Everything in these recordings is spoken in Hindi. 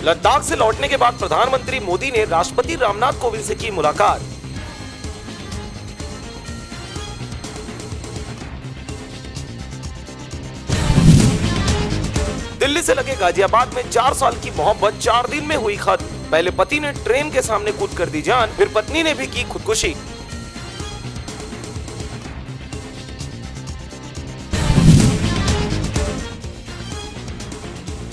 लद्दाख से लौटने के बाद प्रधानमंत्री मोदी ने राष्ट्रपति रामनाथ कोविंद से की मुलाकात। दिल्ली से लगे गाजियाबाद में 4 साल की मोहब्बत 4 दिन में हुई खत्म। पहले पति ने ट्रेन के सामने कूद कर दी जान, फिर पत्नी ने भी की खुदकुशी।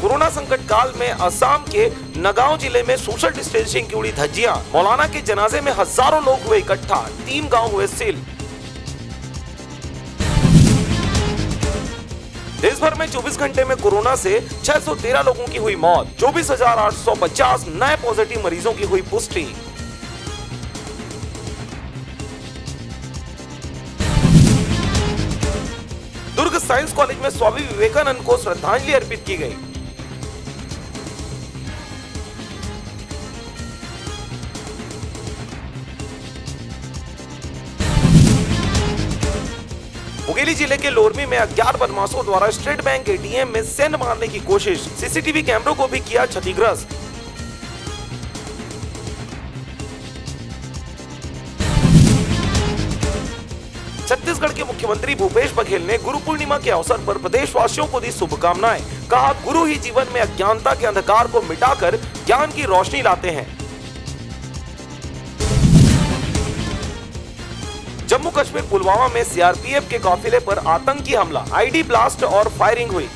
कोरोना संकट काल में असम के नगांव जिले में सोशल डिस्टेंसिंग की उड़ी धज्जियां। मौलाना के जनाजे में हजारों लोग हुए इकट्ठा, 3 गांव हुए सील। देश भर में 24 घंटे में कोरोना से 613 लोगों की हुई मौत, 24,850 नए पॉजिटिव मरीजों की हुई पुष्टि। दुर्ग साइंस कॉलेज में स्वामी विवेकानंद को श्रद्धांजलि अर्पित की गई। मुंगेली जिले के लोरमी में अज्ञात बदमाशों द्वारा स्टेट बैंक एटीएम में सेंध मारने की कोशिश, सीसीटीवी कैमरों को भी किया क्षतिग्रस्त। छत्तीसगढ़ के मुख्यमंत्री भूपेश बघेल ने गुरु पूर्णिमा के अवसर पर प्रदेशवासियों को दी शुभकामनाएं। कहा, गुरु ही जीवन में अज्ञानता के अंधकार को मिटाकर ज्ञान की रोशनी लाते हैं। जम्मू कश्मीर पुलवामा में सीआरपीएफ के काफिले पर आतंकी हमला, आईडी ब्लास्ट और फायरिंग हुई।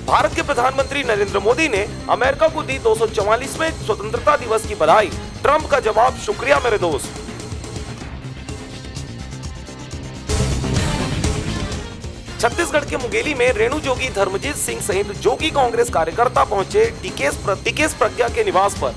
भारत के प्रधानमंत्री नरेंद्र मोदी ने अमेरिका को दी 244वें स्वतंत्रता दिवस की बधाई। ट्रंप का जवाब, शुक्रिया मेरे दोस्त। छत्तीसगढ़ के मुंगेली में रेणु जोगी धर्मजीत सिंह सहित जोगी कांग्रेस कार्यकर्ता पहुंचे टीकेश प्रज्ञा के निवास पर।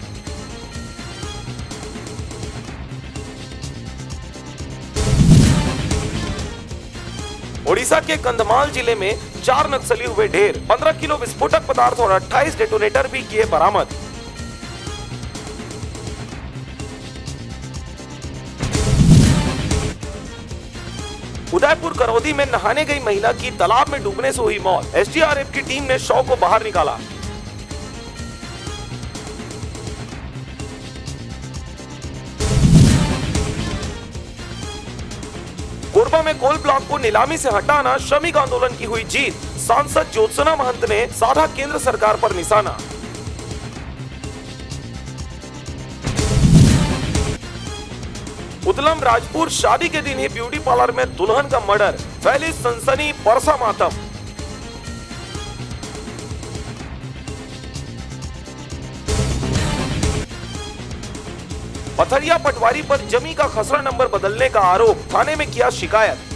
ओडिशा के कंधमाल जिले में 4 नक्सली हुए ढेर, 15 किलो विस्फोटक पदार्थ और 28 डेटोनेटर भी किए बरामद। उदयपुर करौदी में नहाने गई महिला की तालाब में डूबने से हुई मौत। एसडीआरएफ की टीम ने शव को बाहर निकाला। कोरबा में कोल ब्लॉक को नीलामी से हटाना श्रमिक आंदोलन की हुई जीत। सांसद ज्योत्सना महंत ने साधा केंद्र सरकार पर निशाना। उतलम राजपुर शादी के दिन ही ब्यूटी पार्लर में दुल्हन का मर्डर, फैली सनसनी, परसा मातम। पथरिया पटवारी पर जमी का खसरा नंबर बदलने का आरोप, थाने में किया शिकायत।